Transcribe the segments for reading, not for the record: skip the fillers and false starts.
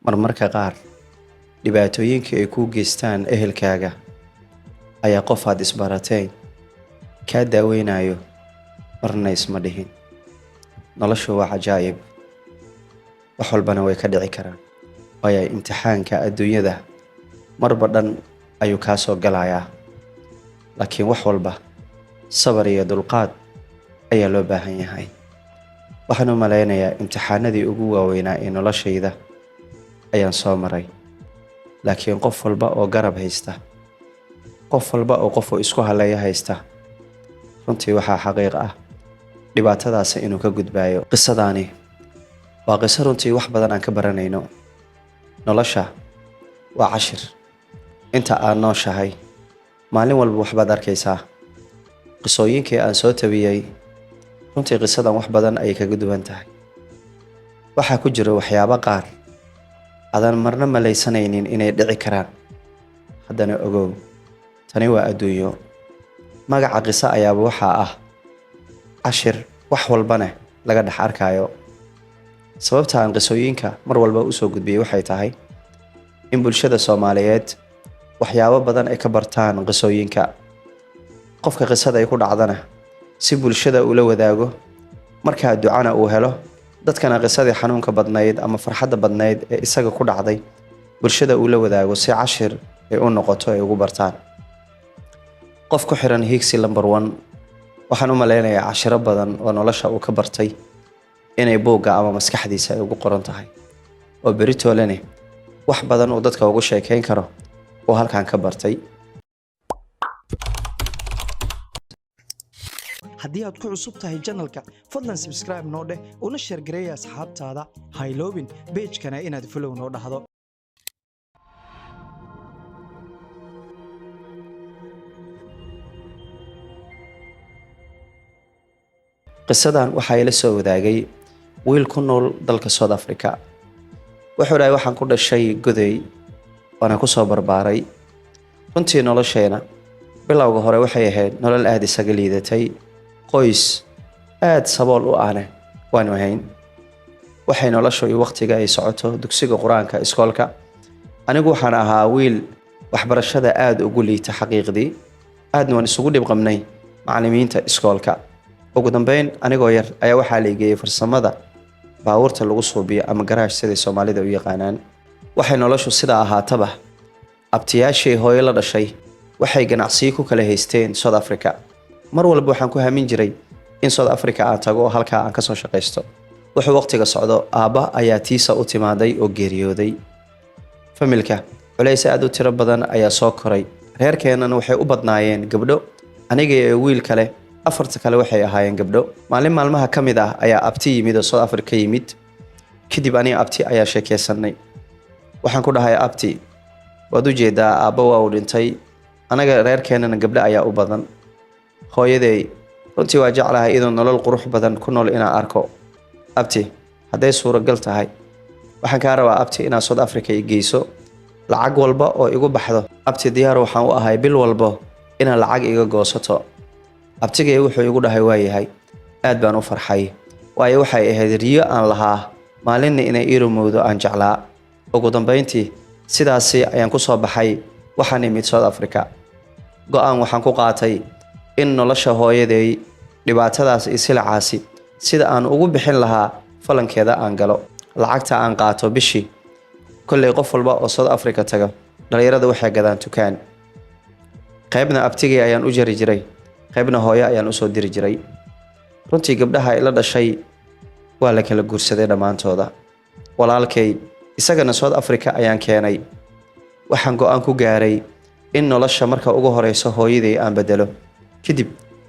marmarka qaar dhibaatooyinka ay ku geystaan ehelkaaga ayaa qof aad isbarateen kaa daaweynayo marna isma dhihin. Noloshu waa cajaa'ib, wax walbana way ka dhici karaan. Waayo imtixaanka adduunyada marba dhan ayuu kaa soo galayaa, laakiin wax walba sabar iyo dulqaad ayaa loo baahan yahay. Waxaan u maleynayaa imtixaanadii ugu waaweynaa ee noloshayda ayaan soo maray, laakiin qof walba oo garab haysta, qof walba oo qof isku haleeya haysta, runtii waxaa xaqiiq ah dhibaatadaas inuu ka gudbaayo. Qisadaani waa qiso runtii wax badan aan ka baranayno. Nolosha waa cashir. Inta aan nooshahay maalin walba waxbaad arkaysaa. Qisooyinkii aan soo tabiyay runtii qisadan wax badan ayay kaga duwan tahay. Waxaa ku jira waxyaabo qaar adan marna maleysanaynin inay dhici karaan. Haddana ogow, tani waa adduunyo. Magaca qiso ayaaba waxaa ah cashir, wax walbana laga dhex arkayo. Sababta aan qisooyinka mar walba u soo gudbiyay waxay tahay in bulshada Soomaaliyeed waxyaabo badan ay ka bartaan qisooyinka. Qofka qisada ay ku dhacdana si bulshada ula wadaago, markaa ducana uu helo, dadkana qisadii xanuunka badnayd ama farxadda badnayd ee isaga ku dhacday bulshada ula wadaago si cashir ay u noqoto ay ugu bartaan. Qof ku xiran higsi number 1 waxaan u maleynayaa cashiro badan oo nolosha uu ka bartay inay buugga ama maskaxdiisa ay ugu qoran tahay, oo beritoolene wax badan uu dadka ugu sheekeyn karo oo halkan ka bartay. haddii aad ku cusub tahay channelka fadlan subscribe noo dheh una share gareeya asxaabtaada ha iloobin page-kana inaad follow noo dhahdo. qisadan waxaa ila soo wadaagay wiil ku nool dalka South Africa. Wuxuu dhahay waxaan ku dhashay Goday waana ku soo barbaaray. Runtii nolosheena bilowga hore waxay ahayd nolol aad isaga liidatay, qoys aad sabool u ahne waanu hayn. Waxay noloshu iyo waqtiga ay socoto dugsiga quraanka iskoolka, anigu waxaan ahaa wiil waxbarashada aad ugu liita xaqiiqdii, aadna waan isugu dhib qabnay macallimiinta iskoolka. Ugu dambeyn anigoo yar ayaa waxaa la igeeyay farsamada baabuurta lagu suubiyo ama garaash sida Soomaalida u yaqaanaan. Waxay noloshu sida ahaataba abtiyaashii hooyo la dhashay waxay ganacsiyo ku kala haysteen South Africa. Mar walba waxaan ku hamin jiray in South Africa aan tago halka aan ka soo shaqeysto. Wuxuu waqtiga socdo aaba ayaa tiisa u timaaday oo geeriyooday. Familka culays aad u tiro badan ayaa soo koray. Reerkeenana waxay u badnaayeen gabdho, aniga iyo wiil kale, afarta kale waxay ahaayeen gabdho. Maalin maalmaha ka mid ah ayaa abti yimid oo South Africa yimid. Kadib aniga abti ayaa sheekeysanay. Waxaan ku dhahay abti, waad u jeedaa aaba waa u dhintay, anaga reerkeenana gabdho ayaa u badan. Hooyaday runtii waa jeclahay inuu nolol qurux badan ku nool inaan arko. Abti, hadday suuragal tahay waxaan kaa rabaa abti inaad South Africa i geyso, lacag walba oo igu baxdo abti diyaar waxaan u ahay bil walba inaan lacag iga goosato. Abtigay wuxuu igu dhahay waa yahay. Aad baan u farxay, waayo waxay ahayd riyo aan lahaa maalinna inay ii rumowdo aan jeclaa. Ugu dambeyntii sidaasi ayaan ku soo baxay, waxaan imid South Africa. Go'aan waxaan ku qaatay in nolosha hooyaday dhibaatadaas iyo silacaasi sida aan ugu bixin lahaa falankeeda aan galo. Lacagta aan qaato bishii kolley qof walba oo South Africa taga dhalinyarada waxay gadaan tukaan. Qaybna abtigay ayaan u jari jiray, qaybna hooyo ayaan u soo diri jiray. Runtii gabdhaha ila dhashay waa la kala guursaday dhammaantooda. Walaalkay isagana South Africa ayaan keenay. Waxaan go'aan ku gaaray in nolosha marka ugu horeyso hooyaday aan bedelo, kadib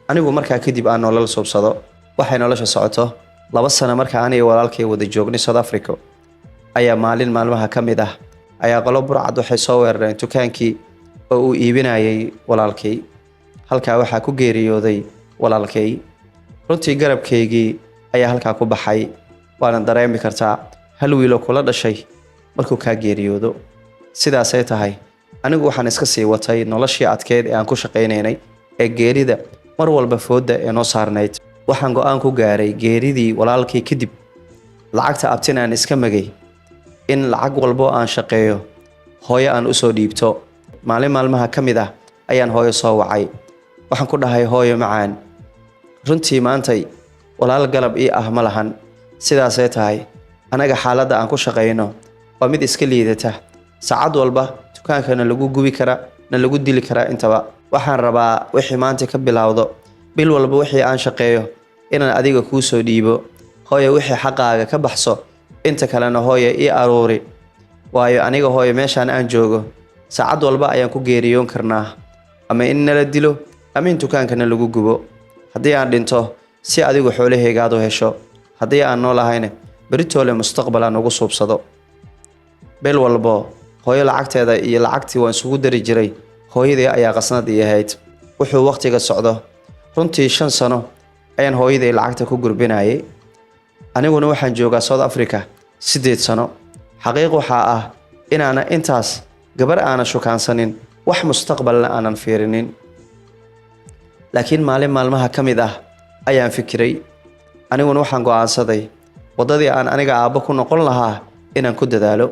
anigu markaa kadib aan nolol subsado. Waxay nolosha socoto 2 sano marka aniga walaalkay wada joognay South Africa ayaa maalin maalmaha ka mid ah ayaa qolo burcad waxay soo weerareen dukaankii oo uu iibinayay walaalkay. Halkaa waxaa ku geeriyooday walaalkay. Runtii garabkaygii ayaa halkaa ku baxay. Waana dareemi kartaa hal wiil oo kula dhashay markuu ka geeriyoodo. Sidaas ay tahay anigu waxaan iska sii watay noloshii adkeed ee aan ku shaqeynaynay ee geerida mar walba fooda ee noo saarnayd. Waxaan go'aan ku gaaray geeridii walaalkay kadib lacagta abtin aan iska magay in lacag walbo aan shaqeeyo hooyo aan usoo dhiibto. maalin maalmaha ka mid ah ayaan hooyo soo wacay. waxaan ku dhahay hooyo macaan, runtii maantay walaal galab ii ah ma lahan. sidaasay tahay anaga xaaladda aan ku shaqayno waa mid iska liidata. saacad walba dukaankana lagu gubi kara na lagu dili karaa intaba. waxaan rabaa wixii maanta ka bilowdo bil walba wixii aan shaqeeyo inaan adiga kuu soo dhiibo. hooyo wixii xaqaaga ka baxso inta kalena hooyo ii aruuri, waayo aniga hooyo meeshaan aan joogo saacad walba ayaan ku geeriyoon karnaa, ama in nala dilo ama in dukaankana lagu gubo. haddii aan dhinto si adigu xoolahaygaad u hesho, haddii aan noolahayna beritoole mustaqbal aan ugu suubsado. bil walbo hooyo lacagteeda iyo lacagtii waan isugu dari jiray. hooyadii ayaa qasnad ii ahayd. wuxuu waqtiga socdo runtii 5 sano ayaan hooyadii lacagta ku gurbinayay. aniguna waxaan joogaa South Africa 8 sano. xaqiiq waxaa ah inaana intaas gabar aana shukaansanin, wax mustaqbalna aanan fiirinin. laakiin maalin maalmaha ka mid ah ayaan fikiray. aniguna waxaan go'aansaday wadadii aan aniga aabbo ku noqon lahaa inaan ku dadaalo.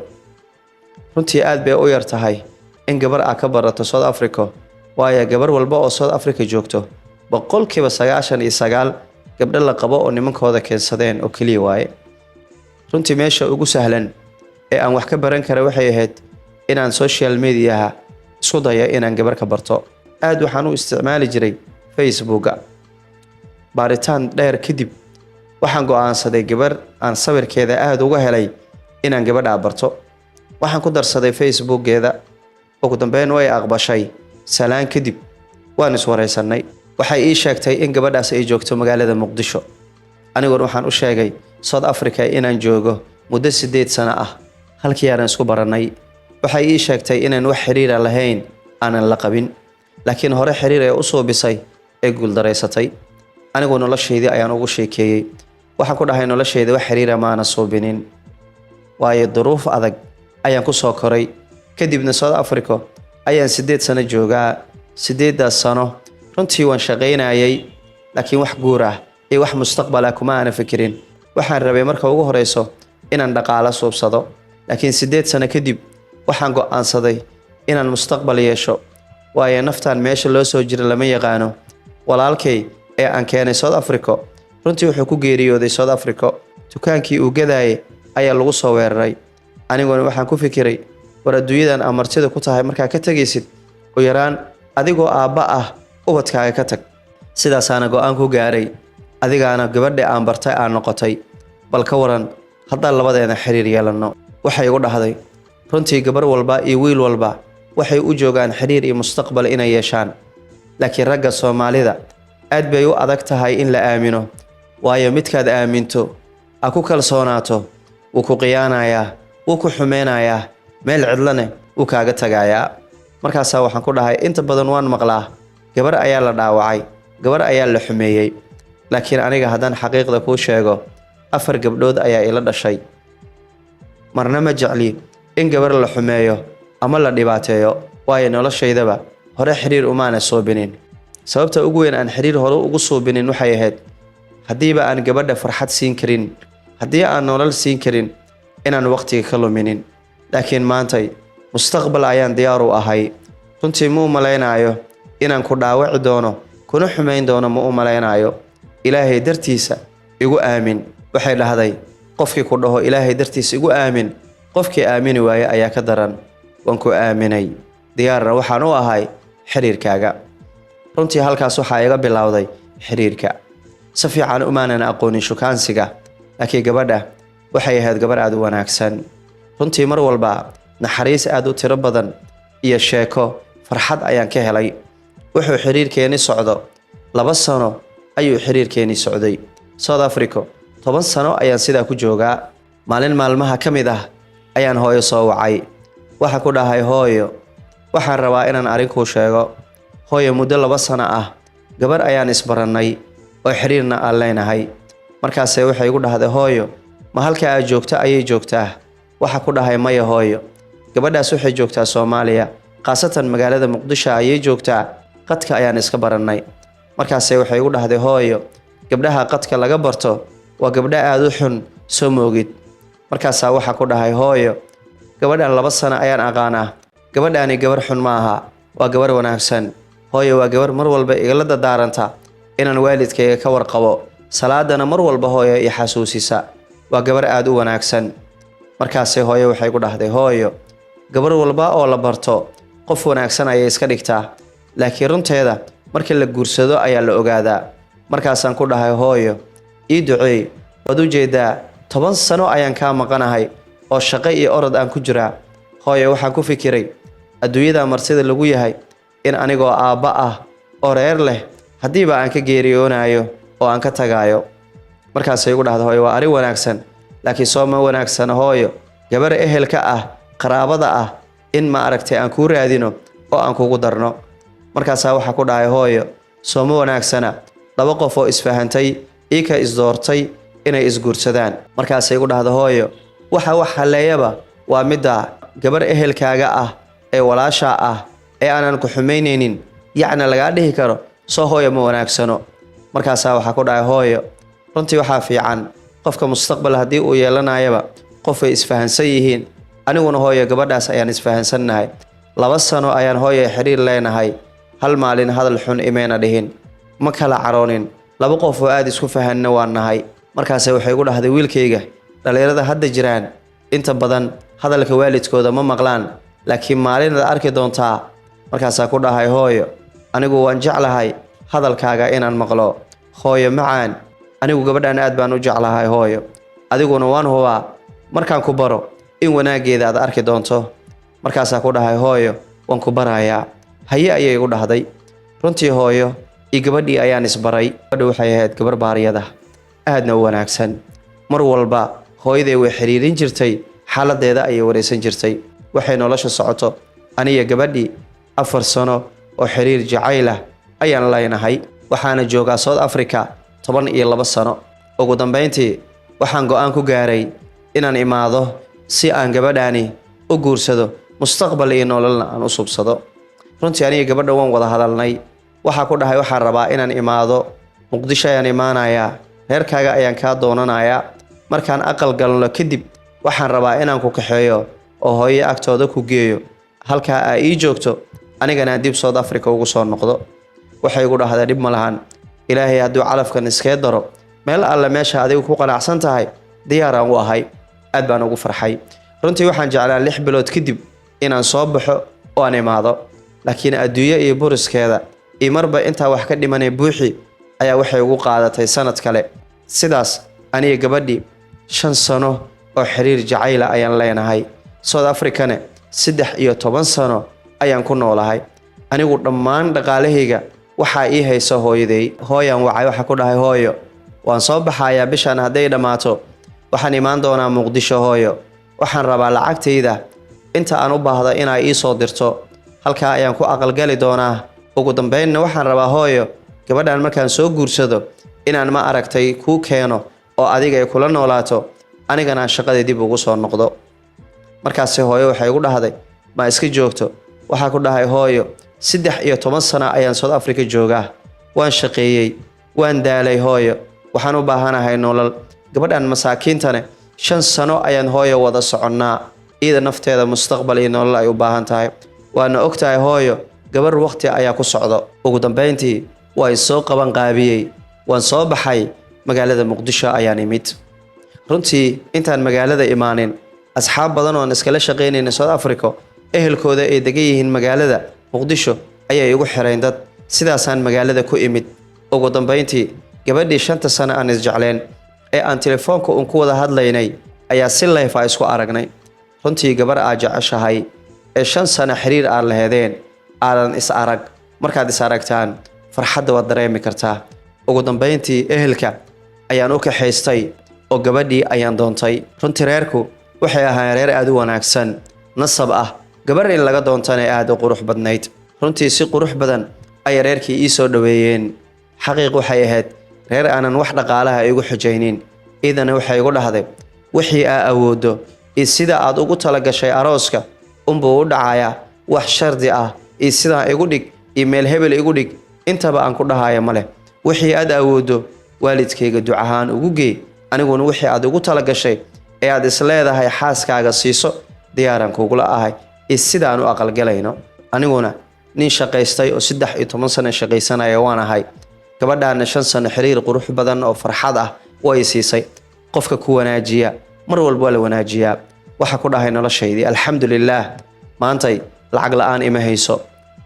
runtii aad bay u yar tahay in gabar aad ka barato South Africa, waayo gabar walba oo South Africa joogto 99% gabdho la qabo oo nimankooda keensadeen oo kaliya waaye. runtii meesha ugu sahlan ee aan wax ka baran kara waxay ahayd inaan social media isku dayo inaan gabar ka barto. aad waxaan u isticmaali jiray Facebook. baaritaan dheer kadib waxaan go'aansaday gabar aan sawirkeeda aad uga helay inaan gabadha barto. waxaan ku darsaday Facebook-geeda. ugu dambeyn way aqbashay. salaan kadib waan iswareysanay. waxay ii sheegtay in gabadhaas ay joogto magaalada Muqdisho. aniguna waxaan u sheegay South Africa inaan joogo muddo 8 sano ah, halkii aan isku baranay. waxay ii sheegtay inaan wax xiriir lahayn aanan la qabin, laakiin hore xiriir ay u soo bisay ee guuldareysatay. anigu nolosheedii ayaan ugu sheekeeyay. waxaan ku dhahay nolosheeda wax xiriir maana soobinin, waayo duruuf adag ayaan ku soo koray. kadibna South Africa ayaan 8 sano joogaa. 8 sano runtii waan shaqaynayay, laakiin wax guur ah iyo wax mustaqbal ah kuma aan fikirin. waxaan rabay marka ugu horeyso inaan dhaqaale suubsado, laakiin 8 sano kadib waxaan go'aansaday inaan mustaqbal yeesho, waayo naftaan meesha loo soo jiro lama yaqaano. walaalkay ee aan keenay South Africa runtii wuxuu ku geeriyooday South Africa. dukaankii uu gadaayay ayaa lagu soo weeraray. aniguna waxaan ku fikiray war adduunyadan amartida ku tahay markaa ka tagaysid u yaraan adigoo aabba ah ubadkaaga ka tag. sidaasaana go'aan ku gaaray. adigaana gabadha aan bartay aan noqotay. bal ka waran haddaan labadeena xiriir yeelano. waxay igu dhahday runtii gabar walba iyo wiil walba waxay u joogaan xiriir iyo mustaqbal inay yeeshaan, laakiin ragga Soomaalida aad bay u adag tahay in la aamino, waayo midkaad aaminto a ku kalsoonaato wuu ku qiyaanayaa, wuu ku xumeynayaa, meel cidlane wuu kaaga tagayaa. markaasaa waxaan ku dhahay inta badan waan maqlaa gabar ayaa la dhaawacay, gabar ayaa la xumeeyey, laakiin aniga haddaan xaqiiqda kuu sheego 4 gabdhood ayaa ila dhashay. marna ma jecli in gabar la xumeeyo ama la dhibaateeyo, waayo noloshaydaba hore xiriir umaana soobinin. sababta ugu weyn aan xiriir hore ugu soobinin waxay ahayd haddiiba aan gabadha farxad siin karin, haddii aan nolol siin karin, inaan waqtiga ka luminin. laakiin maantay mustaqbal ayaan diyaar u ahay. runtii ma u malaynayo inaan ku dhaawaci doono, kuna xumeyn doono ma u malaynayo. ilaahay dartiisa igu aamin. waxay dhahday qofkii ku dhaho ilaahay dartiisa igu aamin, qofkii aamini waaye ayaa ka daran. waan ku aaminay, diyaarna waxaan u ahay xiriirkaaga. runtii halkaas waxaa iga bilowday xiriirka. si fiican umaanan aqoonin shukaansiga, laakiin gabadha waxay ahayd gabar aad u wanaagsan. runtii mar walba naxariis aad u tiro badan iyo sheeko farxad ayaan ka helay. wuxuu xiriirkeeni socdo 2 sano ayuu xiriirkeeni socday. South Africa 10 sano ayaan sidaa ku joogaa. maalin maalmaha ka mid ah ayaan hooyo soo wacay. waxaan ku dhahay hooyo, waxaan rabaa inaan arinku sheego. hooyo muddo 2 sano ah gabar ayaan isbarannay oo xiriirna aan leenahay. markaasay waxay igu dhahday hooyo, ma halka aad joogto ayay joogtaa? waxa ku dhahay maya hooyo, gabadhaas waxay joogtaa Soomaaliya, qaasatan magaalada Muqdisho ayay joogtaa. qadka ayaan iska barannay. markaasay waxay igu dhahday hooyo, gabdhaha qadka laga barto waa gabdha aad u xun, soo moogid. markaasaa waxa ku dhahay hooyo, gabadhan 2 sano ayaan aqaanaa gabadhaani gabar xun ma aha waa gabar wanaagsan hooyo waa gabar mar walba igala dadaaranta inaan waalidkayga ka warqabo salaadana mar walba hooyo i xasuusisa waa gabar aad u wanaagsan markaas hooyo waxay ku dhahday hooyo gabar walba oo la barto qof wanaagsan ayay iska dhigtaa laakiin runteeda markii la guursado ayaa la ogaadaa markaasaan ku dhahay hooyo ii duceey waad u jeedaa 10 sano ayaan kaa maqanahay oo shaqo iyo orod aan ku jiraa hooyo waxaan ku fikiray adduunyada marsida lagu yahay in anigoo aabba ah oo reer leh hadiiba aan ka geeriyoonayo oo aan ka tagaayo markaasay ugu dhahday hooyo waa ari wanaagsan laakiin soo ma wanaagsan hooyo gabar ehelka ah qaraabada ah in ma aragtay aan ku raadino oo aan kugu darno markaas waxa ku dhahay hooyo soo ma wanaagsana 2 qof oo isfahantay ika isdoortay inay isguursadaan markaasay ugu dhahday hooyo wax haleeyaba waa midda gabar ehelkaaga ah ee walaasha ah ee aanan ku xumeyneynin yacni laga dhihi karo soo hooyo ma wanaagsano markaas waxa ku dhahay hooyo runtii waxa fiican qofka mustaqbal hadii uu yeelanayaba qof ay isfahansan yihiin aniguna hooyo gabadhaas ayaan isfahansanahay 2 sano ayaan hooyo xiriir leenahay hal maalin hadal xun imeena dhihin ma kala caroonin 2 qof oo aad isku fahanna waan nahay markaas waxay ugu dhahday wiilkayga dhalinyarada hadda jiraan inta badan hadalka waalidkooda ma maqlaan laakiin maalin aad arki doontaa markaas ku dhahay hooyo anigu waan jeclahay hadalkaaga inaan maqlo hooyo macaan anigu gabadhan aad baan u jeclahay hooyo adiguna waan hubaa markaan ku baro in wanaageeda aad arki doonto markaas ku dhahay hooyo waan ku barayaa haye ayay ugu dhahday runtii hooyo iyo gabadhii ayaan isbaray gabadhu waxay ahayd gabar baariyada aadna u wanaagsan mar walba hooyaday way xiriirin jirtay xaaladeeda ayay wareysan jirtay waxay nolosha socoto aniga gabadhii 4 sano oo xiriir jacayl ah ayaan leenahay waxaana joogaa South Africa 12 sano ugu dambeyntii waxaan go'aan ku gaaray inaan imaado si aan gabadhaani u guursado mustaqbal iyo nololna aan u subsado runtii aniga gabadha waan wada hadalnay waxa ku dhahay waxaan rabaa inaan imaado Muqdisho ayaan imaanayaa reerkaaga ayaan ka doonanayaa markaan aqal galno kadib waxaan rabaa inaan ku kaxeeyo oo hooyo agtooda ku geeyo halka ay ii joogto anigana dib South Africa ugu soo noqdo waxay ugu dhahday dib ma lahan ilaahay hadduu calafkan iska daro meel alla meesha adigu ku qanacsan tahay diyaar aan u ahay aad baan ugu farxay runtii waxaan jeclaa 6 bilood kadib inaan soo baxo oo aan imaado laakiin adduunyo iyo buriskeeda iyo marba inta wax ka dhimanay buuxi ayaa waxay ugu qaadatay sanad kale sidaas aniga gabadhii 5 sano oo xiriir jacayl ayaan leenahay South Africa-na 13 sano ayaan ku noolahay anigu dhammaan dhaqaalahayga waxa ii hayso hooyaday hooyan waxa ku dhahay hooyo waan soo baxayaa bishan haday dhamaato waxaan imaan doonaa Muqdisho hooyo waxaan rabaa lacagtayda inta aan u baahdo inay ii soo dirto halka ayaan ku aqal gali doonaa ugu dambeynna waxaan rabaa hooyo gabadhan markaan soo guursado inaan ma aragtay ku keeno oo adiga ay kula noolaato anigana shaqada dib ugu soo noqdo markaas hooyo waxay ugu dhahday ma iska joogto waxa ku dhahay hooyo 13 sano ayaan South Africa joogaa waan shaqeeyay waan daalay hooyo waxaan u baahanahay nolol gabadhan masaakiintana 5 sano ayaan hooyo wada soconnaa iyada nafteeda mustaqbal iyo nolol ay u baahan tahay waana ogtahay hooyo gabar waqti ayaa ku socdo ugu dambeyntii way soo qaban qaabiyay waan soo baxay magaalada Muqdisho ayaan imid runtii intaan magaalada imaanin asxaab badan oo iskala shaqeynayna South Africa ehelkooda ay degan yihiin magaalada Muqdisho ayay igu xireen dad sidaasaan magaalada ku imid ugu dambeyntii gabadhii 5 sano aan isjecleen ee aan telefoonka ku wada hadlaynay ayaa si live ah isku aragnay runtii gabar aad jeceshahay ee 5 sano xiriir aan lahaydeen aadan is arag markaad is aragtaan farxadda waad dareemi kartaa ugu dambeyntii ehelka ayaan u kaxaystay oo gabadhii ayaan doontay runtii reerku waxay ahaayeen reer aad u wanaagsan nasab ah gabar in laga doontana aad u qurux badnayd runtii si qurux badan ay reerkii ii soo dhaweeyeen xaqiiq waxay ahayd reer aanan wax dhaqaalaha igu xijaynin idana waxay igu dhahday wixii aa awoodo iyo sida aad ugu tala gashay arooska unbuu u dhacayaa wax shardi ah iyo sidaa igu dhig iyo meel hebel igu dhig intaba aan ku dhahayo male wixii aad awoodo waalidkayga ducahaan ugu geey aniguna wixii aad ugu tala gashay ee aad isleedahay xaaskaaga siiso diyaaran kugula ahay sidaan u aqalgalayno aniguna nin shaqaystay oo 13 sano shaqaysanaya waan ahay gabadhaana 5 sano xiriir qurux badan oo farxad ah way siisay qofka ku wanaajiya mar walba la wanaajiya waxa ku dhahay noloshaydii alxamdulillaah maantay lacag la'aan ima hayso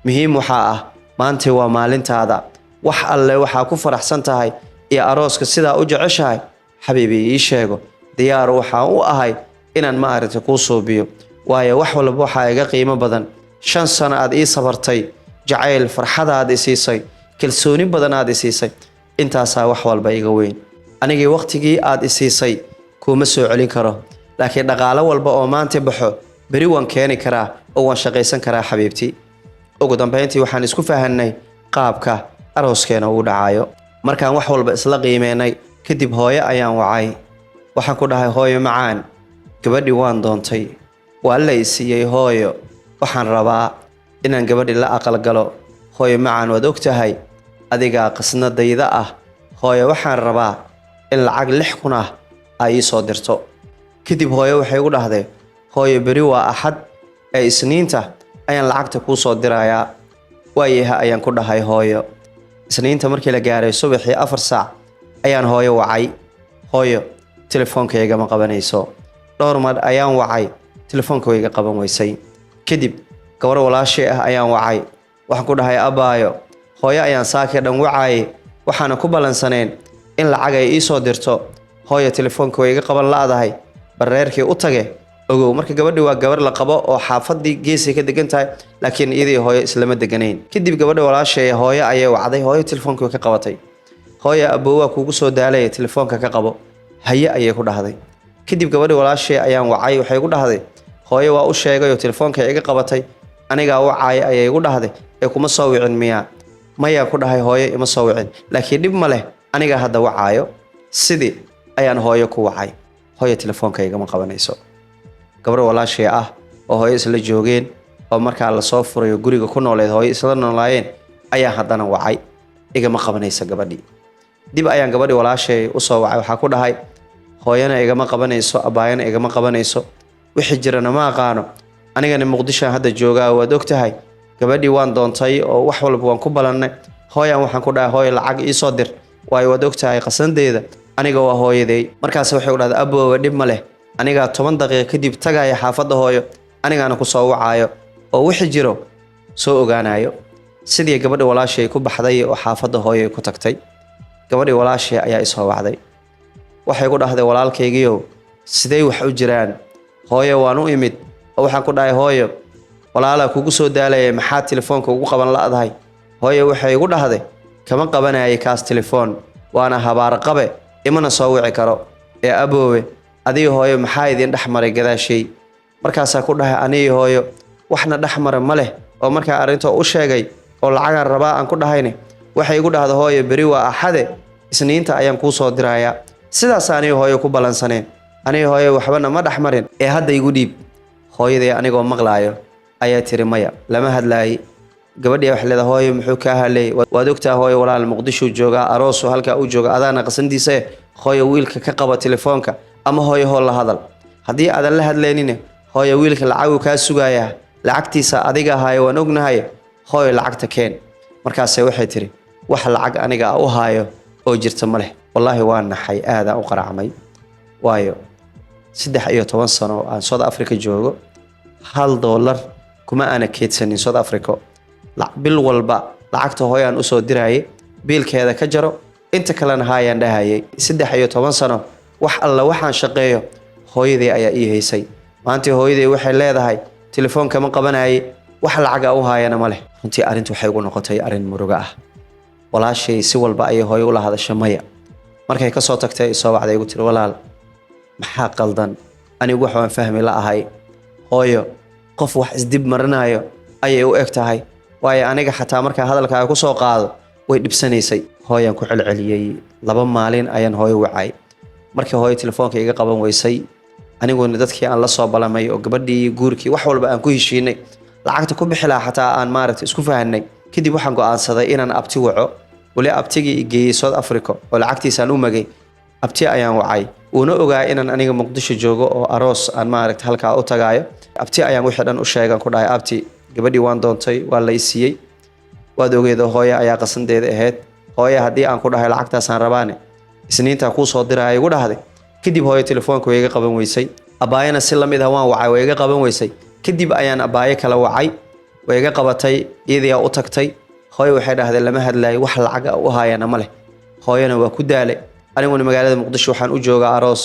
muhiim waxa ah maantay waa maalintaada wax alle waxa ku faraxsan tahay iyo arooska sida u jeceshahay xabiibi ii sheego diyaar waxa u ahay inaan ma aragtay ku soobiyo waayo wax walba waxa iga qiimo badan 5 sano aad ii sabartay jacayl farxadaad i siisay kalsooni badan aad i siisay intaas wax walba iga weyn anigii waqtigii aad i siisay kuma soo celin karo laakiin dhaqaale walba oo maanta baxo bari waan keeni karaa oo waan shaqaysan karaa xabiibtii ugu dambeyntii waxaan isku fahanay qaabka arooskeena uu dhacayo markaan wax walba isla qiimeynay kadib hooyo ayaan wacay waxaan ku dhahay hooyo macaan gabadhi waan doontay waa la siiyay hooyo waxaan rabaa inaan gabadhi la aqal galo hooyo macaan wad ogtahay adiga qasnadayda ah hooyo waxaan rabaa in lacag 6,000 ah ay soo dirto kadib hooyo waxay ugu dhahday hooyo bari waa axad ee isniinta ayaan lacagta ku soo dirayaa waayaha ayaan ku dhahay hooyo isniinta markii la gaaray subaxii 4 saac ayaan hooyo wacay hooyo telefoonkayga ma qabanayso dhowr mar ayaan wacay telefoonkayga qaban weysay kadib gabar walaashay ah ayaan wacay waxaan ku dhahay abaayo hooyo ayaan saakay dhan wacay waxaana ku balansaneen in lacag ay ii soo dirto hooyo telefoonkayga qaban laadahay bareerkii u tage ogow marka gabadhi waa gabar la qabo oo xaafadii geesay ka degan tahay laakiin iyadii hooyo islama deganeyn kadib gabadha walaashay hooyo ayay wacday hooyo telefoonka ka qabatay hooyo aboowa kugu soo daalay telefoonka ka qabo haye ayay ku dhahday kadib gabadhi walaashay ayaan wacay waxay ku dhahday hooyo waa u sheegay oo telefoonka iga qabatay aniga wacay ayay ku dhahday ee kuma soo wicin miya maya ku dhahay hooyo ima soo wicin laakiin dib ma leh aniga hadda wacayo sidii ayaan hooyo ku wacay hooyo telefoonka iga ma qabanayso gabar walaashay ah oo hooyo isla joogeen oo markaa la soo furay guriga ku nooleed hooyo isla noolaayeen ayaa haddana wacay iga ma qabanayso gabadhi dib ayaan gabadhi walaashay u soo wacay waxa ku dhahay hooyana iga ma qabanayso abaayana iga ma qabanayso wixii jirana ma aqaano anigana muqdisho hadda joogaa waad ogtahay gabadhi waan doontay oo wax walba waan ku balannay hooyan waxaan ku dhahay hooyo lacag ii soo dir waayo waad ogtahay qasandeeda aniga waa hooyaday markaas waxay u dhahday aboowe dhib ma leh aniga 10 daqiiqo kadib tagaya xaafadda hooyo anigaana ku soo wacayo oo wixii jiro soo ogaanayo sidii gabadha walaashay ku baxday oo xaafadda hooyo ku tagtay gabadhi walaashay ayaa isoo wacday waxay ku dhahday walaalkaygiyo sidee wax u jiraan hooyo waan u imid oo waxaan ku dhahay hooyo walaala kugu soo daalay maxaa telefoonka ugu qaban laadahay hooyo waxay igu dhahday kama qabanayay kaas telefoon waana habaar qabe imana soo wici karo ee aboowe adii hooyo maxaa idin dhaxmaray gadaashay markaas ku dhahay anii hooyo waxna dhaxmara ma leh oo markaa arinta u sheegay oo lacag rabaa aan ku dhahayne waxay igu dhahday hooyo bari waa axade isniinta ayaan ku soo dirayaa sidaas anii hooyo ku balansaneen anii hooyo waxbana ma dhaxmarin ee hadda igu dhiib hooyadii anigoo maqlaayo ayaa tiri maya lama hadlaayay gabadhii wax leedahay hooyo muxuu ka halay waad ogtahay hooyo walaal muqdisho jooga aroosu halka uu jooga adaana qasandiisa hooyo wiilka ka qaba telefoonka ama hooyo hol la hadal hadii aadan la hadleenin hooyo wiilka lacag uu ka sugaya lacagtiisa adiga haayo waan ognahay hooyo lacagta keen markaas waxay tiri wax lacag aniga u haayo oo jirta ma leh wallahi waan naxay aad u qaracmay waayo 13 sano aan South Africa joogo $1 kuma ana keedsanin South Africa bil walba lacagta hooyaan u soo dirayay biilkeeda ka jaro inta kalena haayaan dhahayay 13 sano wax alla waxaan shaqeeyo hooyadii ayaa ii haysay maanta hooyadii waxay leedahay telefoonka ma qabanayay wax lacag u haayana ma leh runtii arintu waxay ugu noqotay arin muruga ah walaashay si walba ay hooyo u la hadashay maya markay ka soo tagtay soo wacday igu tiri walaal maxaa qaldan anigu waxaan fahmi la ahay hooyo qof wax isdib marinayo ayay u egtahay waayo aniga xataa marka hadalkaaga ku soo qaado way dhibsanaysay hooyan ku celceliyay 2 maalin ayaan hooyo wacay markii hooyo telefoonka iga qaban weysay aniguna dadkii aan la soo balamay oo gabadhii guurkii wax walba aan ku heshiinay lacagta ku bixi lahaa xataa aan maaragtay isku fahanay kadib waxaan go'aansaday inaan abti waco wali abtigii geeyay South Africa oo lacagtiisa aan u magay abti ayaan wacay uuna ogaa inaan aniga muqdisho joogo oo aroos aan maaragta halkaa u tagaayo abti ayaan wixii dhan u sheegan ku dhahay abti gabadhii waan doontay waa la i siiyey waad ogeedo hooyo ayaa qasandeeda ahayd hooyo haddii aan ku dhahay lacagtaasaan rabaane isniintaa kuu soo diraya igu dhahday kadib hooyo telefoonka way iga qaban weysay abaayana si lamid ah waan wacay way iga qaban weysay kadib ayaan abaayo kala wacay way iga qabatay iyadiyaa u tagtay hooyo waxay dhahdeen lama hadlaayo wax lacaga u haayana ma leh hooyana waa ku daalay aniguna magaalada muqdisho waxaan u joogaa aroos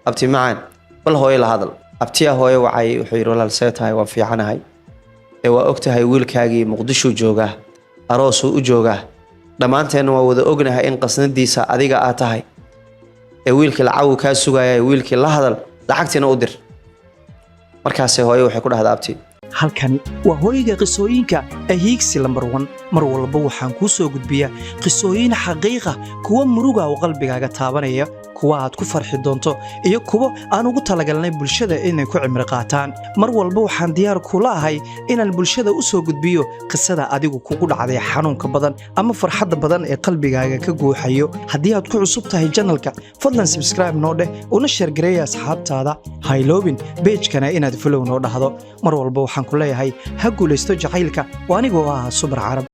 abti macaan bal hooyo la hadal abtiyaa hooyo wacay wuxuu yidhi walaal see tahay waan fiicanahay ee waa og tahay wiilkaagii muqdisho joogaa aroosuu u joogaa dhammaanteenna waa wada ognahay in qasnadiisa adiga aad tahay ee wiilkii lacagu kaa sugaya wiilkii la hadal lacagtiina u dir markaasee hooyo waxay ku dhahdaa abti halkani waa hooyga qisooyinka ahiigsi lambar 1 mar walba waxaan kuu soo gudbiyaa qisooyin xaqiiqa kuwa muruga oo qalbigaaga taabanaya kuwa aad ku farxi doonto iyo kuwa aan ugu talagalnay bulshada inay ku cimri qaataan mar walba waxaan diyaar kula ahay inaan bulshada u soo gudbiyo qisada adigu kugu dhacday xanuunka badan ama farxadda badan ee qalbigaaga ka guuxayo haddii aad ku cusub tahay channelka fadlan subscribe noo dheh una share gareeya asxaabtaada hayloobin page-kana inaad follow noo dhahdo mar walba waxaan ku leeyahay ha guulaysto jacaylka oo anigoo ah Subar Carab